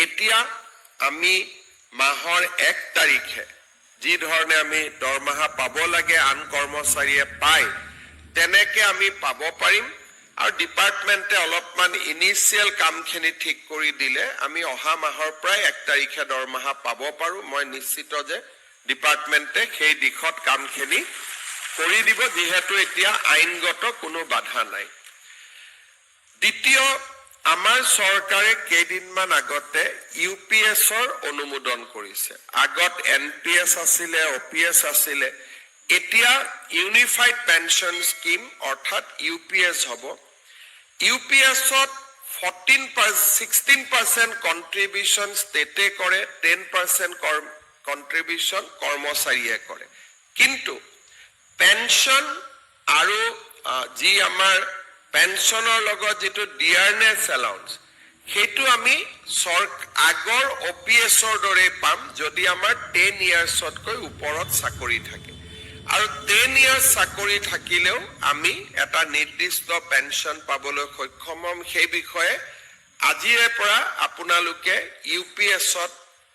এতিয়া আমি মাহৰ 1 তাৰিখে যি ধৰণে আমি দৰমহা পাব লাগে আন কৰ্মচাৰীয়ে পায় তেনেকে আমি পাব পাৰিম আৰু ডিপাৰ্টমেণ্টে অলপমান ইনিচিয়েল কামখিনি ঠিক কৰি দিলে আমি অহা মাহৰ প্ৰায় 1 তাৰিখে দৰমহা পাব পাৰো মই নিশ্চিত যে ডিপাৰ্টমেণ্টে সেই দিশত কামখিনি কৰি দিব যেহেতু এতিয়া আইনগত কোনো বাধা নাই দ্বিতীয় আমাৰ চৰকাৰে কেইদিনমান আগতে ইউপিএছৰ অনুমোদন কৰিছে আগত এনপিএছ আছিলে অপিএছ আছিলে এতিয়া ইউনিফাইড পেনশন স্কিম অৰ্থাৎ ইউপিএছ হ'ব ইউপিএছত 16% কন্ট্ৰিবিউশন ষ্টেটে কৰে 10% কন্ট্ৰিবিউশন কৰ্মচাৰীয়ে কৰে কিন্তু পেনশন আৰু যি আমাৰ পেনশনৰ লগত যেটো ডিয়াৰনেছ এলাউন্স হেতু আমি আগৰ অপিএছৰ দৰে পাম যদি আমাৰ 10 ইয়াৰ্ছতকৈ ওপৰত চাকৰি থাকে আৰু 10 ইয়াৰ্ছ চাকৰি থাকিলেও আমি এটা নিৰ্দিষ্ট পেনশন পাবলৈ সক্ষম হ'ম সেই বিষয়ে আজিৰে পৰা আপোনালোকে ইউপিএছত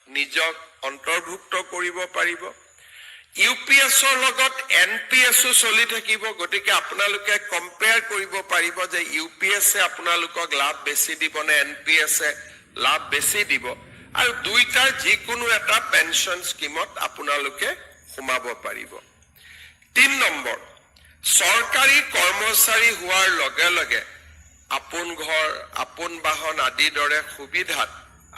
নিজক অন্তৰ্ভুক্ত কৰিব পাৰিব ইউপিএছৰ লগত এনপিএছও চলি থাকিব গতিকে আপোনালোকে কম্পেয়াৰ কৰিব পাৰিব যে ইউপিএছে আপোনালোকক লাভ বেছি দিব নে এনপিএছে লাভ বেছি দিব আৰু দুইটাৰ যিকোনো এটা পেনশন স্কিমত আপোনালোকে সোমাব পাৰিব 3 নম্বৰ চৰকাৰী কৰ্মচাৰী হোৱাৰ লগে লগে আপোন ঘৰ আপোন বাহন আদি দৰে সুবিধাত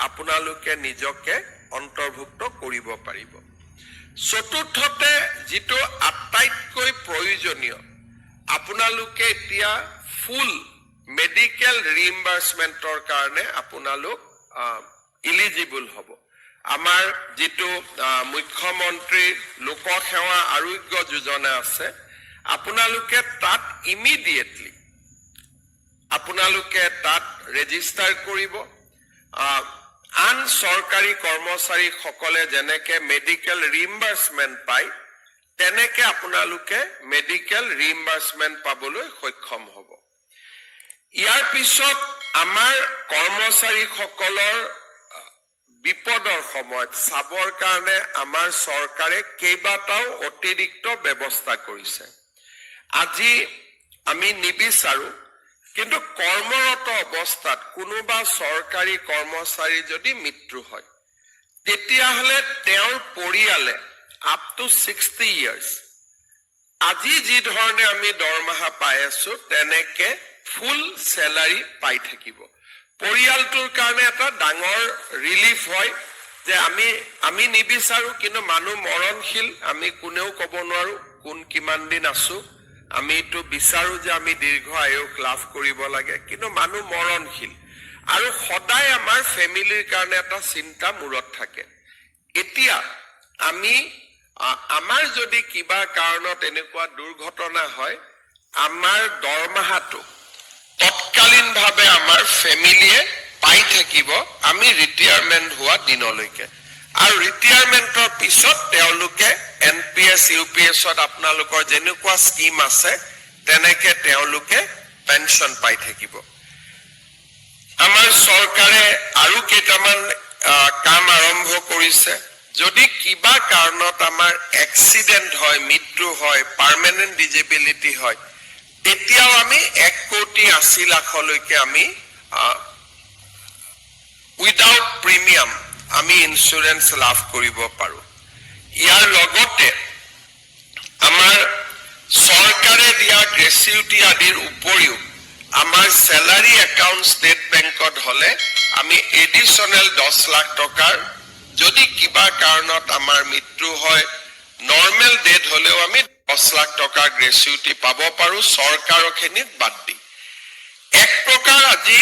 আপোনালোকে নিজকে অন্তৰ্ভুক্ত কৰিব পাৰিব চতুৰ্থতে যেটো আটাইতকৈ প্ৰয়োজনীয় আপোনালোকে এতিয়া ফুল মেডিকেল ৰিইম্বাৰ্সমেন্টৰ কাৰণে আপোনালোক এলিজিবল হ'ব আমাৰ যেটো মুখ্যমন্ত্ৰী লোক সেৱা আৰোগ্য যোজনা আছে আপোনালোকে তাত ইমিডিয়েটলি আপোনালোকে তাত ৰেজিষ্টাৰ কৰিব আন সৰকাৰী কৰ্মচাৰী সকলে যেনেকে মেডিকেল ৰিইম্বাৰ্সমেন্ট পায় তেনেকে আপোনালোকে মেডিকেল ৰিইম্বাৰ্সমেন্ট পাবলৈ সক্ষম হ'ব ইয়াৰ পিছত আমাৰ কৰ্মচাৰী সকলৰ বিপদৰ সময়ত সাবৰ কাৰণে আমাৰ চৰকাৰে কেইবাটাও অতিৰিক্ত ব্যৱস্থা কৰিছে আজি আমি নিবিচাৰো কিন্তু কৰ্মৰত অৱস্থাত কোনোবা সৰকাৰী কৰ্মচাৰী যদি মৃত্যু হয় তেতিয়া হলে তেওঁৰ পৰিয়ালে আপ টু 60 ইয়াৰ্স আজি যি ধৰণে আমি দৰমহা পাই আছো তেনেকে ফুল স্যালাৰি পাই থাকিব পৰিয়ালটোৰ কাৰণে এটা ডাঙৰ ৰিলিফ হয় যে আমি নিবিচাৰো কিন্তু মানুহ মৰণশীল আমি কোনেও ক'ব নোৱাৰো কোন কিমান দিন আছো আমি তো বিচাৰো যে আমি দীৰ্ঘ আয়ুস লাভ কৰিব লাগে কিন্তু মানুহ মৰণশীল আৰু সদায় আমাৰ ফ্যামিলিৰ কাৰণে এটা চিন্তা মূৰত থাকে এতিয়া আমি আমাৰ যদি কিবা কাৰণত এনেকুৱা দুৰ্ঘটনা হয় আমাৰ দৰমহাটো তৎকালীন ভাবে আমাৰ ফ্যামিলিয়ে পাই থাকিব আমি ৰিটায়াৰমেন্ট হোৱা দিনলৈকে আৰু ৰিটায়াৰমেন্টৰ পিছত তেওঁলোকে এনপিএছ ইউপিএছত আপোনালোকৰ যেনেকুৱা স্কিম আছে তেনেকে তেওঁলোকে পেনশন পাই থাকিব আমাৰ চৰকাৰে আৰু কেইটামান কাম আৰম্ভ কৰিছে যদি কিবা কাৰণত আমাৰ এক্সিডেন্ট হয় মৃত্যু হয় পাৰ্মানেন্ট ডিজেবিলিটি হয় তেতিয়াও আমি 1,80 লাখলৈকে আমি উইদাউট প্ৰিমিয়াম আমি ইন্সুৰেন্স লাভ কৰিব পাৰো ইয়াৰ লগতে আমাৰ চৰকাৰে দিয়া গ্ৰেচুইটি আদিৰ উপৰিও আমাৰ স্যালাৰি একাউন্ট ষ্টেট বেংকত হলে আমি এডিশনাল 10 লাখ টকাৰ যদি কিবা কাৰণত আমাৰ মৃত্যু হয় নৰ্মেল ডেথ হলেও আমি 10 লাখ টকা গ্ৰেচুইটি পাব পাৰো চৰকাৰখিনিত বাদ দি এক প্ৰকাৰ আজি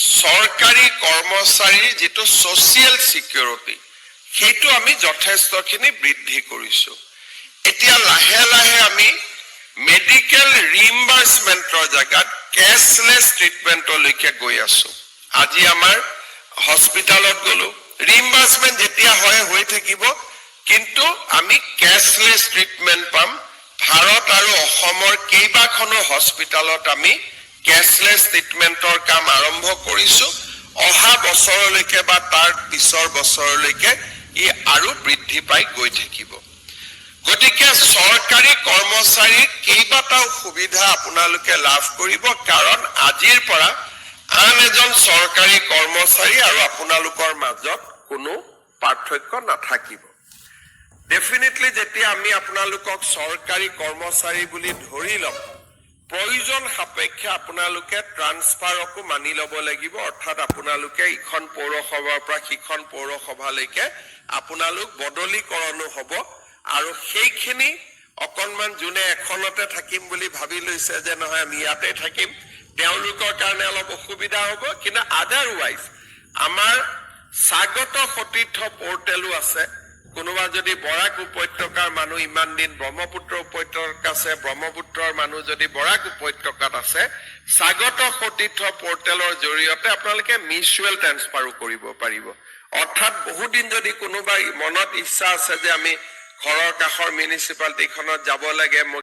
সৰকাৰী কৰ্মচাৰীৰ যেটো সোশিয়াল সিকিউৰিটি হেতু আমি যথেষ্টখিনি বৃদ্ধি কৰিছো এতিয়া লাহে লাহে আমি মেডিকেল ৰিইম্বাৰ্সমেন্টৰ জায়গাত ক্যাশলেস ট্ৰিটমেন্টলৈকে গৈ আছো আজি আমাৰ হস্পিটালত গলো ৰিইম্বাৰ্সমেন্ট যেতিয়া হৈ থাকিব কিন্তু আমি ক্যাশলেস ট্ৰিটমেন্ট পাম ভাৰত আৰু অসমৰ কেইবাখনো হস্পিটালত আমি ক্যাশলেস ট্ৰিটমেন্টৰ কাম আৰম্ভ কৰিছো অহা বছৰলৈকে বা তাৰ পিছৰ বছৰলৈকে ই আৰু বৃদ্ধি পাই গৈ থাকিব। গতিকে চৰকাৰী কৰ্মচাৰীৰ কেইবাটাও সুবিধা আপোনালোকে লাভ কৰিব, কাৰণ আজিৰ পৰা আন এজন চৰকাৰী কৰ্মচাৰী আৰু আপোনালোকৰ মাজত কোনো পাৰ্থক্য নাথাকিব। ডেফিনেটলি যেতিয়া আমি আপোনালোকক চৰকাৰী কৰ্মচাৰী বুলি ধৰি ল'ম, প্ৰয়োজন সাপেক্ষে আপোনালোকে ট্ৰান্সফাৰকো মানি ল'ব লাগিব, অৰ্থাৎ আপোনালোকে ইখন পৌৰসভাৰ পৰা সিখন পৌৰসভালৈকে আপোনালোক বদলীকৰণো হ'ব। আৰু সেইখিনি অকণমান যোনে এখনতে থাকিম বুলি ভাবি লৈছে যে নহয় আমি ইয়াতে থাকিম, তেওঁলোকৰ কাৰণে অলপ অসুবিধা হ'ব। কিন্তু আদাৰৱাইজ আমাৰ স্বাগত সতীৰ্থ পৰ্টেলো আছে। কোনোবা যদি বৰাক উপত্যকাৰ মানুহ ইমান দিন ব্ৰহ্মপুত্ৰ উপত্যকাত আছে, ব্ৰহ্মপুত্ৰৰ মানুহ যদি বৰাক উপত্যকাত আছে, স্বাগত সতীৰ্থ পৰ্টেলৰ জৰিয়তে আপোনালোকে মিউচুৱেল ট্ৰান্সফাৰো কৰিব পাৰিব। অৰ্থাৎ বহুদিন যদি কোনোবাই মনত ইচ্ছা আছে যে আমি ঘৰৰ কাষৰ মিউনিচিপালিটিখনত যাব লাগে,